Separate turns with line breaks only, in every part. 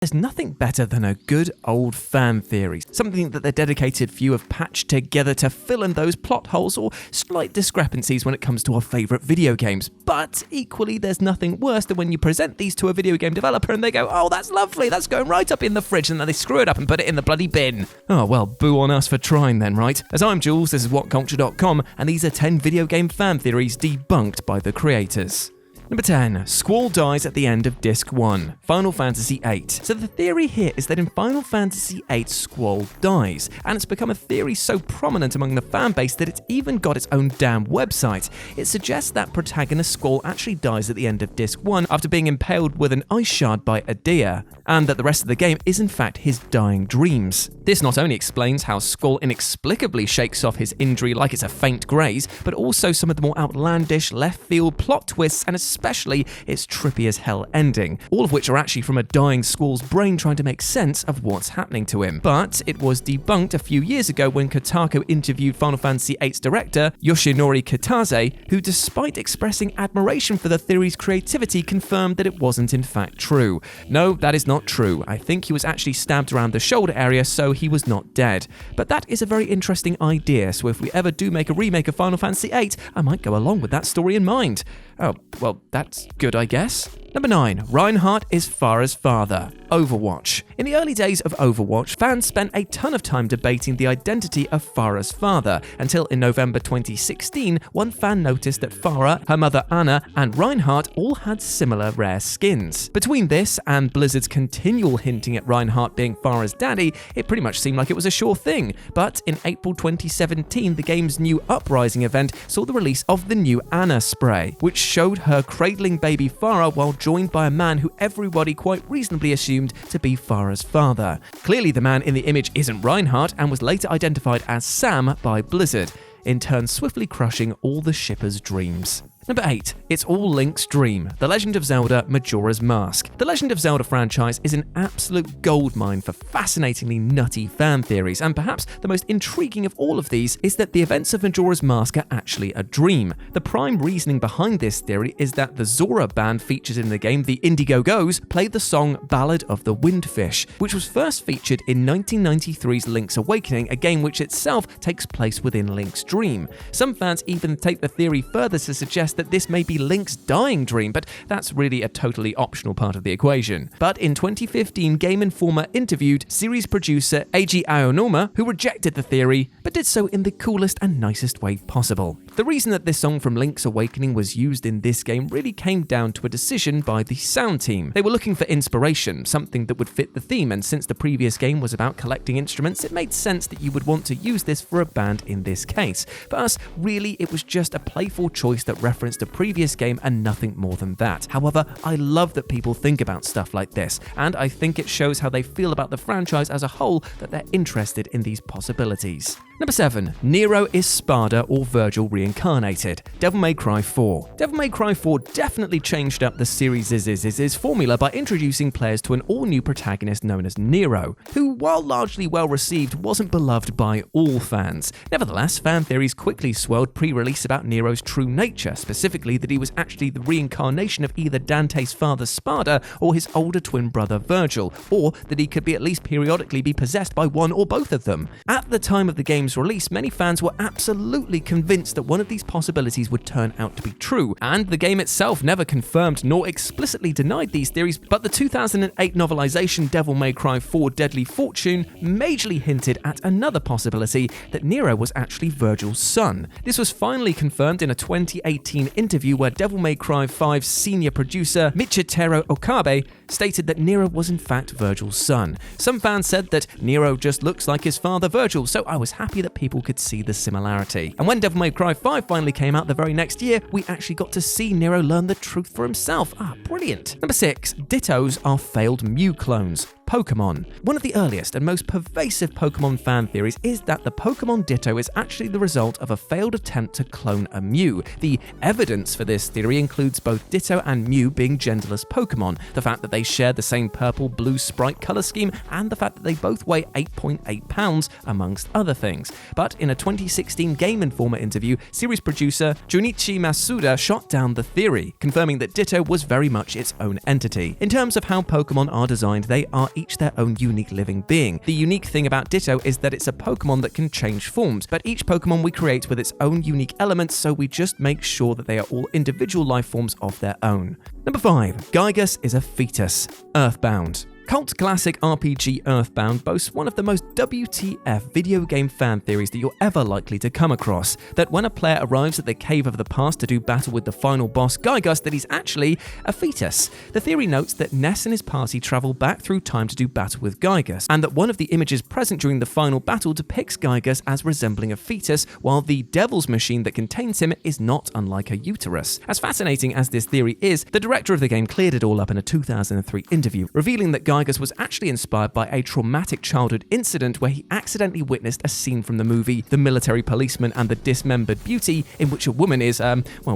There's nothing better than a good old fan theory, something that the dedicated few have patched together to fill in those plot holes or slight discrepancies when it comes to our favourite video games. But equally, there's nothing worse than when you present these to a video game developer and they go, oh, that's lovely, that's going right up in the fridge, and then they screw it up and put it in the bloody bin. Oh, well, boo on us for trying then, right? As I'm Jules, this is WhatCulture.com, and these are 10 video game fan theories debunked by the creators. Number 10. Squall dies at the end of Disc 1, Final Fantasy VIII. So the theory here is that in Final Fantasy VIII, Squall dies, and it's become a theory so prominent among the fanbase that it's even got its own damn website. It suggests that protagonist Squall actually dies at the end of Disc 1 after being impaled with an ice shard by Adea, and that the rest of the game is in fact his dying dreams. This not only explains how Squall inexplicably shakes off his injury like it's a faint graze, but also some of the more outlandish, left-field plot twists and especially its trippy as hell ending, all of which are actually from a dying Squall's brain trying to make sense of what's happening to him. But it was debunked a few years ago when Kotaku interviewed Final Fantasy VIII's director, Yoshinori Kitase, who despite expressing admiration for the theory's creativity confirmed that it wasn't in fact true. No, that is not true. I think he was actually stabbed around the shoulder area, so he was not dead. But that is a very interesting idea, so if we ever do make a remake of Final Fantasy VIII, I might go along with that story in mind. Oh, well, that's good, I guess. Number 9. Reinhardt is Pharrah's father. Overwatch. In the early days of Overwatch, fans spent a ton of time debating the identity of Pharrah's father, until in November 2016, one fan noticed that Pharrah, her mother Anna, and Reinhardt all had similar rare skins. Between this and Blizzard's continual hinting at Reinhardt being Pharrah's daddy, it pretty much seemed like it was a sure thing. But in April 2017, the game's new Uprising event saw the release of the new Anna spray, which showed her cradling baby Pharrah while joined by a man who everybody quite reasonably assumed to be Pharrah's father. Clearly the man in the image isn't Reinhardt and was later identified as Sam by Blizzard, in turn swiftly crushing all the shippers' dreams. Number 8. It's all Link's dream. The Legend of Zelda Majora's Mask. The Legend of Zelda franchise is an absolute goldmine for fascinatingly nutty fan theories, and perhaps the most intriguing of all of these is that the events of Majora's Mask are actually a dream. The prime reasoning behind this theory is that the Zora band featured in the game, the Indigogos, played the song Ballad of the Windfish, which was first featured in 1993's Link's Awakening, a game which itself takes place within Link's dream. Some fans even take the theory further to suggest that this may be Link's dying dream, but that's really a totally optional part of the equation. But in 2015, Game Informer interviewed series producer Eiji Aonuma, who rejected the theory, but did so in the coolest and nicest way possible. The reason that this song from Link's Awakening was used in this game really came down to a decision by the sound team. They were looking for inspiration, something that would fit the theme, and since the previous game was about collecting instruments, it made sense that you would want to use this for a band in this case. For us, really, it was just a playful choice that referenced a previous game and nothing more than that. However, I love that people think about stuff like this, and I think it shows how they feel about the franchise as a whole, that they're interested in these possibilities. Number 7. Nero is Sparda or Virgil reincarnated. Devil May Cry 4. Devil May Cry 4 definitely changed up the series' formula by introducing players to an all-new protagonist known as Nero, who, while largely well-received, wasn't beloved by all fans. Nevertheless, fan theories quickly swirled pre-release about Nero's true nature, specifically that he was actually the reincarnation of either Dante's father Sparda or his older twin brother Virgil, or that he could at least periodically be possessed by one or both of them. At the time of the game's release, many fans were absolutely convinced that one of these possibilities would turn out to be true, and the game itself never confirmed nor explicitly denied these theories, but the 2008 novelization Devil May Cry 4 Deadly Fortune majorly hinted at another possibility, that Nero was actually Virgil's son. This was finally confirmed in a 2018 interview where Devil May Cry 5's senior producer Michitaro Okabe stated that Nero was in fact Virgil's son. Some fans said that Nero just looks like his father Virgil, so I was happy that people could see the similarity. And when Devil May Cry 5 finally came out the very next year, we actually got to see Nero learn the truth for himself. Brilliant. Number 6. Dittos are failed Mew clones. Pokémon. One of the earliest and most pervasive Pokémon fan theories is that the Pokémon Ditto is actually the result of a failed attempt to clone a Mew. The evidence for this theory includes both Ditto and Mew being genderless Pokémon, the fact that they they share the same purple-blue sprite color scheme, and the fact that they both weigh 8.8 pounds, amongst other things. But in a 2016 Game Informer interview, series producer Junichi Masuda shot down the theory, confirming that Ditto was very much its own entity. In terms of how Pokemon are designed, they are each their own unique living being. The unique thing about Ditto is that it's a Pokemon that can change forms, but each Pokemon we create with its own unique elements, so we just make sure that they are all individual life forms of their own. Number 5. GIYGAS is a fetus. EARTHBOUND. Cult classic RPG EARTHBOUND boasts one of the most WTF video game fan theories that you're ever likely to come across. That when a player arrives at the Cave of the Past to do battle with the final boss GIYGAS, that he's actually a fetus. The theory notes that Ness and his party travel back through time to do battle with GIYGAS, and that one of the images present during the final battle depicts GIYGAS as resembling a fetus, while the devil's machine that contains him is not unlike a uterus. As fascinating as this theory is, the director of the game cleared it all up in a 2003 interview, revealing that GIYGAS was actually inspired by a traumatic childhood incident where he accidentally witnessed a scene from the movie The Military Policeman and the Dismembered Beauty, in which a woman is,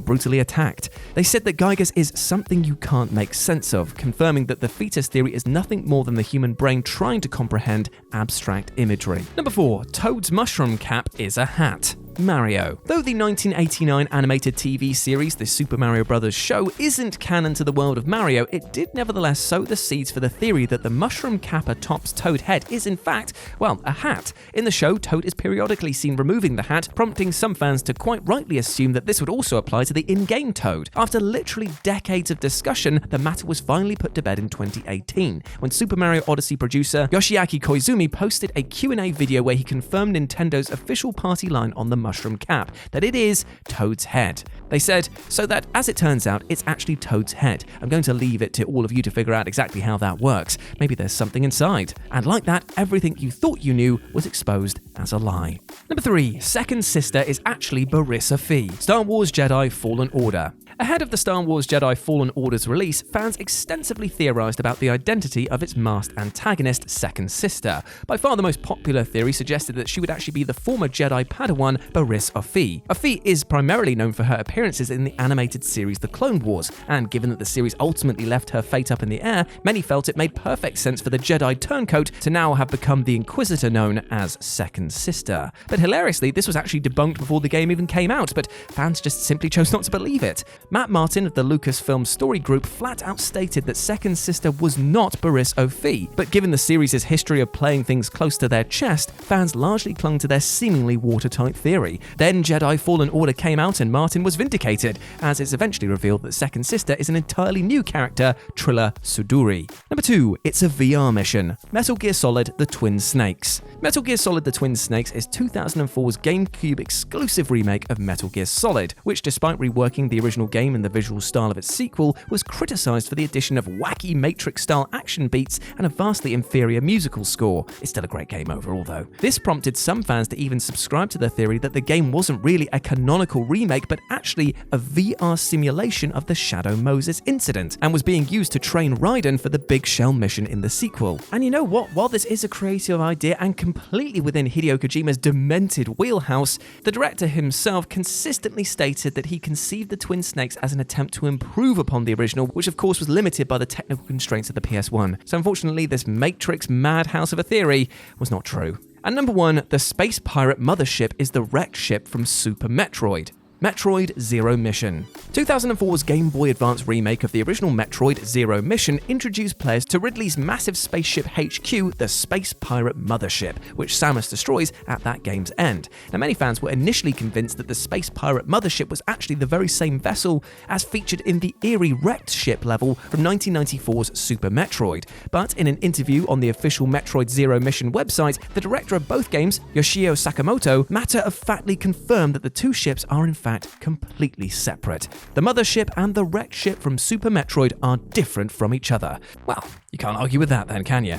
brutally attacked. They said that GIYGAS is something you can't make sense of, confirming that the fetus theory is nothing more than the human brain trying to comprehend abstract imagery. Number 4. Toad's mushroom cap is a hat. Mario. Though the 1989 animated TV series The Super Mario Bros. Show isn't canon to the world of Mario, it did nevertheless sow the seeds for the theory that the mushroom cap atop Toad's head is in fact, a hat. In the show, Toad is periodically seen removing the hat, prompting some fans to quite rightly assume that this would also apply to the in-game Toad. After literally decades of discussion, the matter was finally put to bed in 2018, when Super Mario Odyssey producer Yoshiaki Koizumi posted a Q&A video where he confirmed Nintendo's official party line on the mushroom cap, that it is Toad's head. They said, so that as it turns out, it's actually Toad's head. I'm going to leave it to all of you to figure out exactly how that works. Maybe there's something inside. And like that, everything you thought you knew was exposed as a lie. Number 3. Second sister is actually Barissa Fee. Star Wars Jedi Fallen Order. Ahead of the Star Wars Jedi Fallen Order's release, fans extensively theorized about the identity of its masked antagonist, Second Sister. By far the most popular theory suggested that she would actually be the former Jedi Padawan, Barissa Fee. Fee is primarily known for her appearances in the animated series The Clone Wars, and given that the series ultimately left her fate up in the air, many felt it made perfect sense for the Jedi turncoat to now have become the Inquisitor known as Second Sister. But hilariously, this was actually debunked before the game even came out, but fans just simply chose not to believe it. Matt Martin of the Lucasfilm Story Group flat out stated that Second Sister was not Barissa Fee, but given the series' history of playing things close to their chest, fans largely clung to their seemingly watertight theory. Then Jedi Fallen Order came out and Martin was vindicated, as it's eventually revealed that Second Sister is an entirely new character, Trilla Suduri. Number 2, it's a VR mission. Metal Gear Solid The Twin Snakes. Metal Gear Solid The Twin Snakes is 2004's GameCube exclusive remake of Metal Gear Solid, which despite reworking the original game and the visual style of its sequel, was criticized for the addition of wacky Matrix-style action beats and a vastly inferior musical score. It's still a great game overall though. This prompted some fans to even subscribe to the theory that the game wasn't really a canonical remake, but actually a VR simulation of the Shadow Moses incident, and was being used to train Raiden for the Big Shell mission in the sequel. And you know what? While this is a creative idea and completely within Hideo Kojima's demented wheelhouse, the director himself consistently stated that he conceived the Twin Snakes as an attempt to improve upon the original, which of course was limited by the technical constraints of the PS1. So unfortunately, this Matrix madhouse of a theory was not true. And number 1, the space pirate mothership is the wrecked ship from Super Metroid. Metroid Zero Mission. 2004's Game Boy Advance remake of the original Metroid Zero Mission introduced players to Ridley's massive spaceship HQ, the Space Pirate Mothership, which Samus destroys at that game's end. Now, many fans were initially convinced that the Space Pirate Mothership was actually the very same vessel as featured in the eerie wrecked ship level from 1994's Super Metroid. But in an interview on the official Metroid Zero Mission website, the director of both games, Yoshio Sakamoto, matter-of-factly confirmed that the two ships are in fact completely separate. The mothership and the wrecked ship from Super Metroid are different from each other. Well, you can't argue with that then, can you?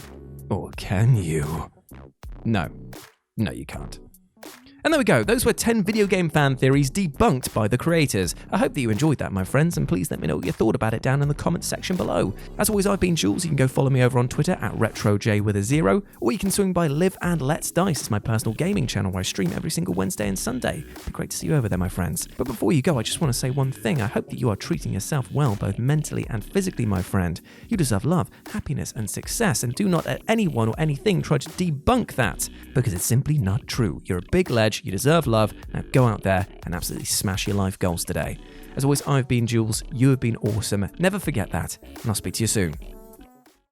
Or can you? No, you can't. And there we go, those were 10 video game fan theories debunked by the creators. I hope that you enjoyed that, my friends, and please let me know what you thought about it down in the comments section below. As always, I've been Jules. You can go follow me over on Twitter at RetroJ, or you can swing by Live and Let's Dice. It's my personal gaming channel where I stream every single Wednesday and Sunday. It'd be great to see you over there, my friends. But before you go, I just want to say one thing. I hope that you are treating yourself well, both mentally and physically, my friend. You deserve love, happiness, and success, and do not let anyone or anything try to debunk that, because it's simply not true. You're a big ledge, you deserve love. Now go out there and absolutely smash your life goals today. As always, I've been Jules, you have been awesome. Never forget that, and I'll speak to you soon.